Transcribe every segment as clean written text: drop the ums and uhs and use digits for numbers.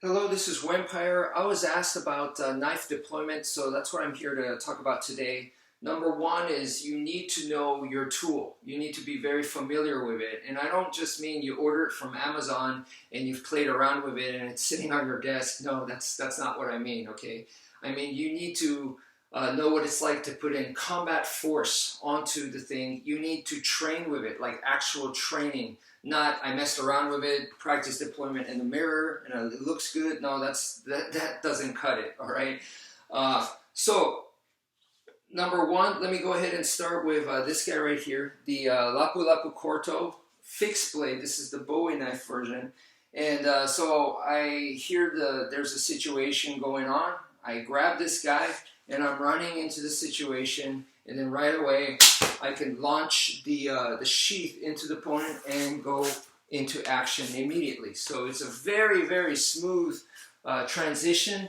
Hello, this is wmpyr. I was asked about knife deployment, so that's what I'm here to talk about today. Number one is you need to know your tool. You need to be very familiar with it. And I don't just mean you order it from Amazon and you've played around with it and it's sitting on your desk. No, that's not what I mean, okay? I mean, you need to know what it's like to put in combat force onto the thing. You need to train with it, like actual training. Not I messed around with it, practice deployment in the mirror, and it looks good. No, that doesn't cut it. All right. So number one, let me go ahead and start with this guy right here, the Lapu Corto fixed blade. This is the Bowie knife version, and so I hear there's a situation going on. I grab this guy and I'm running into the situation, and then right away I can launch the sheath into the opponent and go into action immediately. So it's a very, very smooth transition.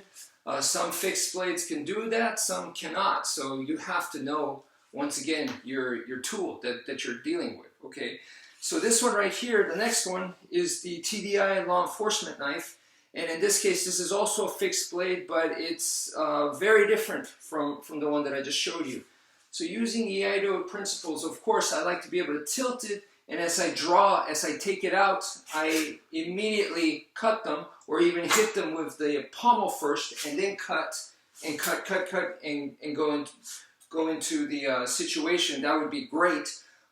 Some fixed blades can do that, some cannot. So you have to know, once again, your tool that you're dealing with. Okay. So this one right here, the next one is the TDI law enforcement knife. And in this case, this is also a fixed blade, but it's very different from the one that I just showed you. So using Iaido principles, of course, I like to be able to tilt it, and as I take it out, I immediately cut them, or even hit them with the pommel first, and then cut, and go into the situation. That would be great.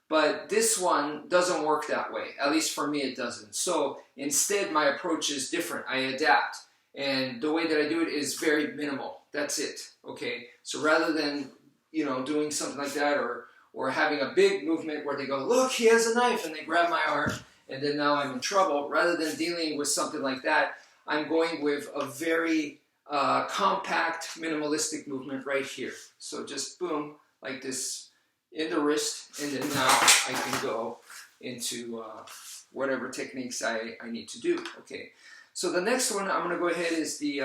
But this one doesn't work that way. At least for me, it doesn't. So instead, my approach is different. I adapt. And the way that I do it is very minimal. That's it. Okay. So rather than, doing something like that, or having a big movement where they go, look, he has a knife, and they grab my arm, and then now I'm in trouble. Rather than dealing with something like that, I'm going with a very compact, minimalistic movement right here. So just boom, like this, in the wrist, and then now I can go into whatever techniques I need to do. Okay, so the next one I'm going to go ahead is the,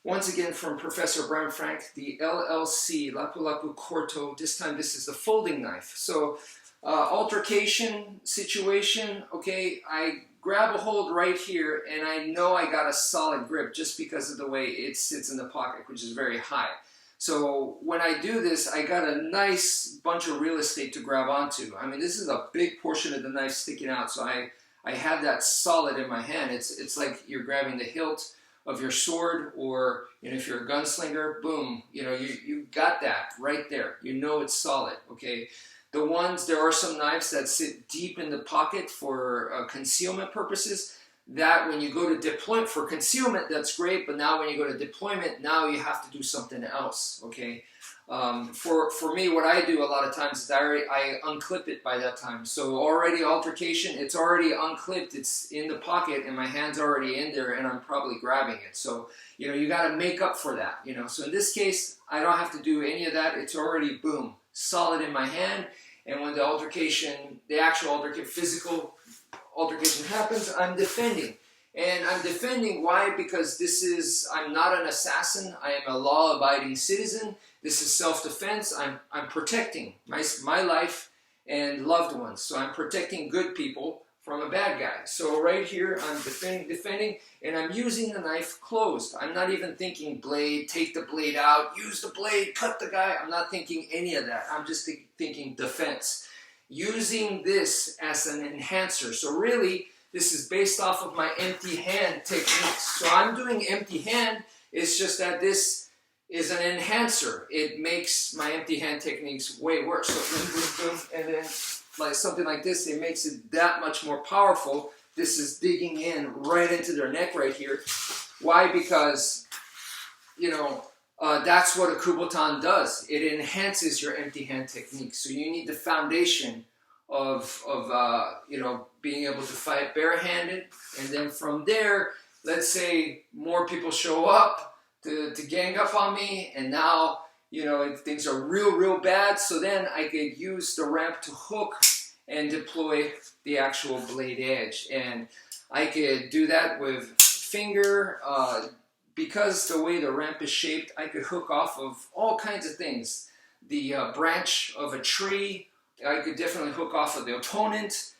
once again from Professor Brian Frank, the LLC, Lapu Corto. This time this is the folding knife. So altercation situation, okay, I grab a hold right here, and I know I got a solid grip just because of the way it sits in the pocket, which is very high. So when I do this, I got a nice bunch of real estate to grab onto. I mean, this is a big portion of the knife sticking out, so I have that solid in my hand. It's like you're grabbing the hilt of your sword, or if you're a gunslinger, boom, you got that right there. You know it's solid. Okay. There are some knives that sit deep in the pocket for concealment purposes. That when you go to deployment for concealment, that's great, but now when you go to deployment, now you have to do something else, okay? For me, what I do a lot of times is I unclip it by that time. So already altercation, it's already unclipped, it's in the pocket, and my hand's already in there, and I'm probably grabbing it. So, you got to make up for that, So in this case, I don't have to do any of that. It's already, boom, solid in my hand, and when the actual altercation, physical altercation happens, I'm defending. And I'm defending, why? Because I'm not an assassin, I am a law-abiding citizen. This is self-defense. I'm protecting my life and loved ones. So I'm protecting good people from a bad guy. So right here, I'm defending, and I'm using the knife closed. I'm not even thinking blade, take the blade out, use the blade, cut the guy. I'm not thinking any of that. I'm just thinking defense. Using this as an enhancer. So really, this is based off of my empty hand techniques. So I'm doing empty hand, it's just that this is an enhancer. It makes my empty hand techniques way worse. So boom, boom, boom, and then like something like this, it makes it that much more powerful. This is digging in right into their neck right here. Why? Because, that's what a Kubotan does. It enhances your empty hand technique. So you need the foundation of being able to fight barehanded, and then from there, let's say more people show up to gang up on me, and now if things are real bad. So then I could use the ramp to hook and deploy the actual blade edge, and I could do that with finger. Because the way the ramp is shaped, I could hook off of all kinds of things. The branch of a tree, I could definitely hook off of the opponent,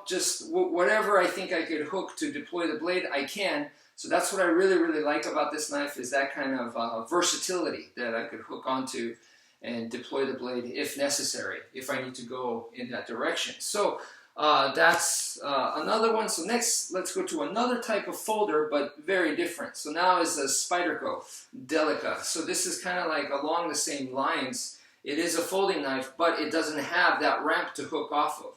just whatever I think I could hook to deploy the blade, I can. So that's what I really, really like about this knife, is that kind of versatility that I could hook onto and deploy the blade if necessary, if I need to go in that direction. So that's another one. So next, let's go to another type of folder, but very different. So now is a Spyderco Delica. So this is kind of like along the same lines. It is a folding knife, but it doesn't have that ramp to hook off of.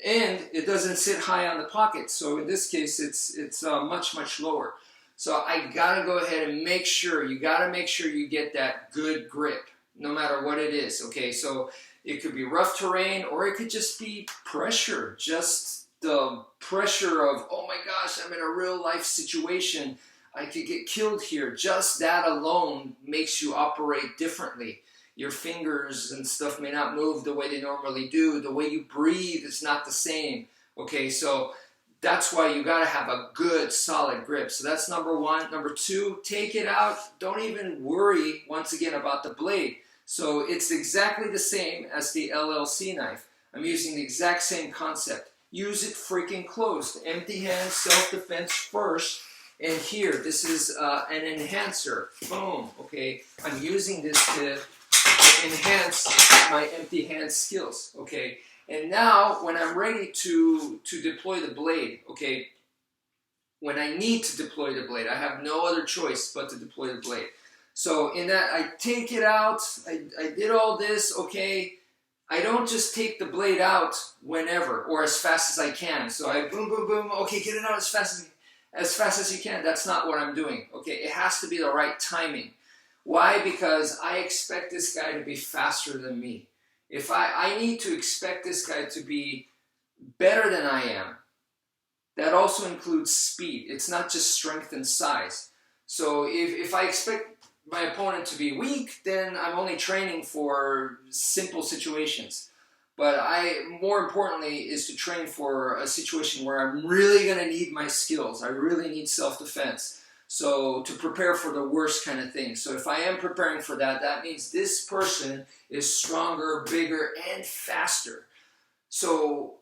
And it doesn't sit high on the pocket. So in this case, it's much, much lower. So I gotta go ahead and make sure, you gotta make sure you get that good grip, no matter what it is, okay? So it could be rough terrain, or it could just be pressure, just the pressure of, oh my gosh, I'm in a real life situation, I could get killed here. Just that alone makes you operate differently. Your fingers and stuff may not move the way they normally do. The way you breathe is not the same, okay? So that's why you gotta have a good, solid grip. So that's number one. Number two, take it out. Don't even worry, once again, about the blade. So it's exactly the same as the LLC knife. I'm using the exact same concept. Use it freaking closed. Empty hand, self-defense first. And here, this is an enhancer. Boom, okay? I'm using this to enhance my empty hand skills, okay? And now, when I'm ready to deploy the blade, okay, when I need to deploy the blade, I have no other choice but to deploy the blade. So in that, I take it out, I did all this, okay, I don't just take the blade out whenever or as fast as I can. So I boom, boom, boom, okay, get it out as fast as you can. That's not what I'm doing, okay? It has to be the right timing. Why? Because I expect this guy to be faster than me. If I need to expect this guy to be better than I am, that also includes speed. It's not just strength and size. So if I expect my opponent to be weak, then I'm only training for simple situations. But more importantly, is to train for a situation where I'm really going to need my skills. I really need self-defense. So to prepare for the worst kind of thing. So if I am preparing for that, that means this person is stronger, bigger, and faster. So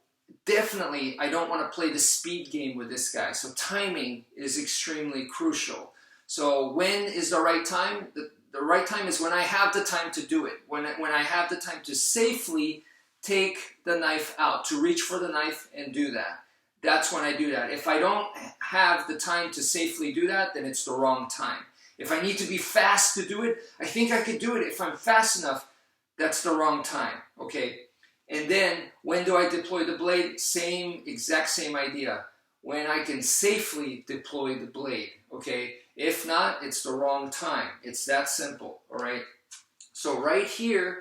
definitely, I don't want to play the speed game with this guy. So timing is extremely crucial. So when is the right time? The right time is when I have the time to do it. When I have the time to safely take the knife out, to reach for the knife and do that. That's when I do that. If I don't have the time to safely do that, then it's the wrong time. If I need to be fast to do it, I think I could do it. If I'm fast enough, that's the wrong time, okay? And then, when do I deploy the blade? Exact same idea. When I can safely deploy the blade, okay? If not, it's the wrong time. It's that simple, all right? So right here,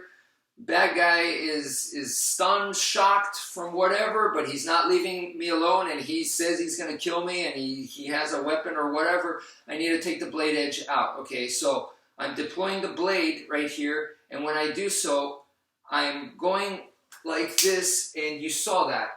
bad guy is stunned, shocked from whatever, but he's not leaving me alone, and he says he's going to kill me, and he has a weapon or whatever. I need to take the blade edge out, okay? So I'm deploying the blade right here, and when I do so, I'm going like this, and you saw that.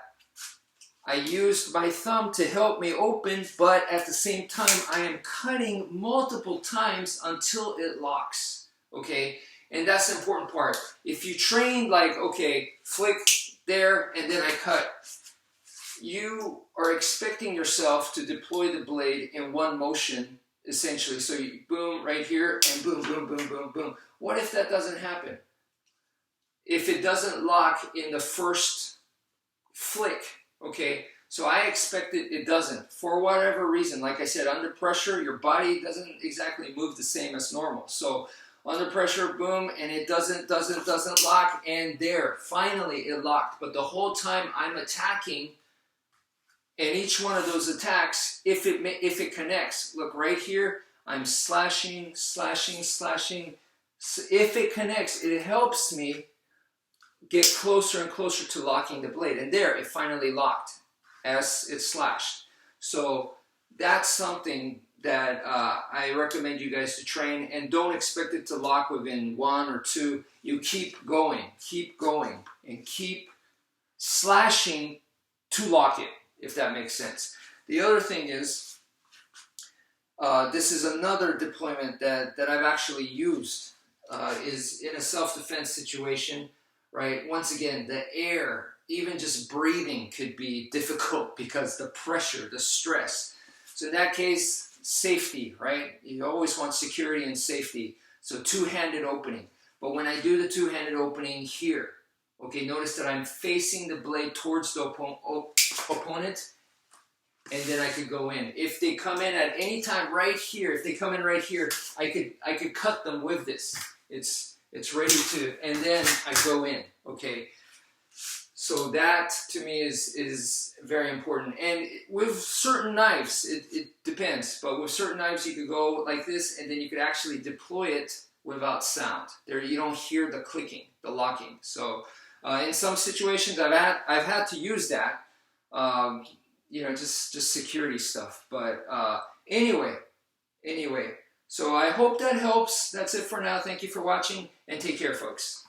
I used my thumb to help me open, but at the same time, I am cutting multiple times until it locks, okay? And that's the important part. If you train like, okay, flick there, and then I cut, you are expecting yourself to deploy the blade in one motion, essentially. So you boom right here, and boom, boom, boom, boom, boom. What if that doesn't happen? If it doesn't lock in the first flick, okay? So I expect it doesn't. For whatever reason, like I said, under pressure, your body doesn't exactly move the same as normal. So under pressure, boom, and it doesn't lock, and there, finally it locked. But the whole time I'm attacking, and each one of those attacks, if it connects, look right here, I'm slashing, slashing, slashing. So if it connects, it helps me get closer and closer to locking the blade. And there, it finally locked as it slashed. So that's something that I recommend you guys to train, and don't expect it to lock within 1 or 2. You keep going, and keep slashing to lock it, if that makes sense. The other thing is, this is another deployment that I've actually used, is in a self-defense situation, right? Once again, the air, even just breathing could be difficult because the pressure, the stress. So in that case, safety, right? You always want security and safety. So two-handed opening. But when I do the two-handed opening here, okay, notice that I'm facing the blade towards the opponent, and then I could go in. If they come in at any time right here, if they come in right here, I could cut them with this. It's ready to, and then I go in, okay? So that to me is very important. And with certain knives, it depends, but with certain knives you could go like this, and then you could actually deploy it without sound. There you don't hear the clicking, the locking. So in some situations I've had to use that, you know, just security stuff. But anyway, so I hope that helps. That's it for now. Thank you for watching, and take care, folks.